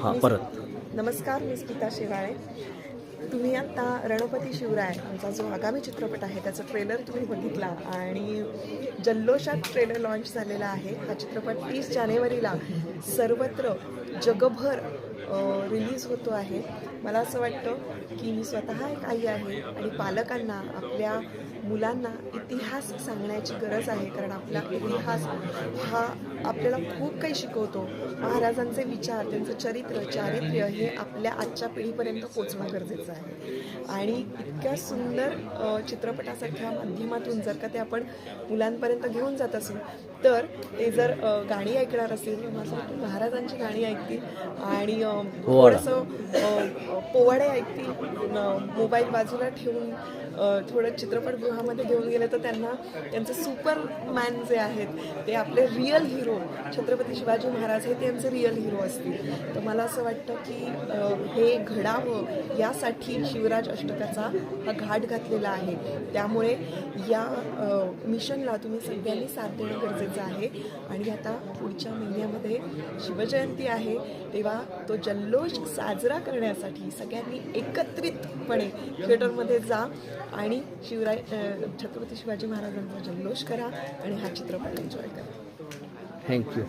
हां परत नमस्कार, मी स्मिता शेवाळे. तुम्ही आता रणपती शिवराय आमचा जो आगामी चित्रपट आहे त्याचा ट्रेलर तुम्ही बघितला आणि जल्लोषात ट्रेलर लॉन्च झालेला आहे. हा चित्रपट 30 जानेवारीला सर्वत्र जगभर रिलीज होतो आहे. मला असं वाटतं की मी स्वतः एक आई आहे आणि पालकांना आपल्या मुलांना इतिहास सांगण्याची गरज आहे, कारण आपला इतिहास हा आपल्याला खूप काही शिकवतो. महाराजांचे विचार, त्यांचं चरित्र चारित्र्य हे आपल्या आजच्या पिढीपर्यंत पोचणं गरजेचं आहे. आणि इतक्या सुंदर चित्रपटासारख्या माध्यमातून जर का ते आपण मुलांपर्यंत घेऊन जात असू तर ते जर गाणी ऐकणार असेल तर मला वाटतं महाराजांची गाणी ऐकतील आणि थोडंसं पोवाडे ऐकतील. मोबाईल बाजूला ठेवून थोडं चित्रपटगृहामध्ये घेऊन गेलं तर त्यांना त्यांचे सुपरमॅन जे आहेत ते आपले रिअल हिरो छत्रपती शिवाजी महाराज हे त्यांचे रिअल हिरो असतील. तर मला असं वाटतं की हे घडावं यासाठी शिवराज अष्टकाचा हा घाट घातलेला आहे. त्यामुळे या मिशनला तुम्ही सगळ्यांनी साथ देणं गरजेचं आहे. आणि आता पुढच्या महिन्यामध्ये शिवजयंती आहे, तेव्हा तो जल्लोष साजरा करण्यासाठी सगळ्यांनी एकत्रितपणे थिएटरमध्ये जा आणि छत्रपती शिवाजी महाराजांचा जल्लोष करा आणि हा चित्रपट एन्जॉय करा. थँक्यू.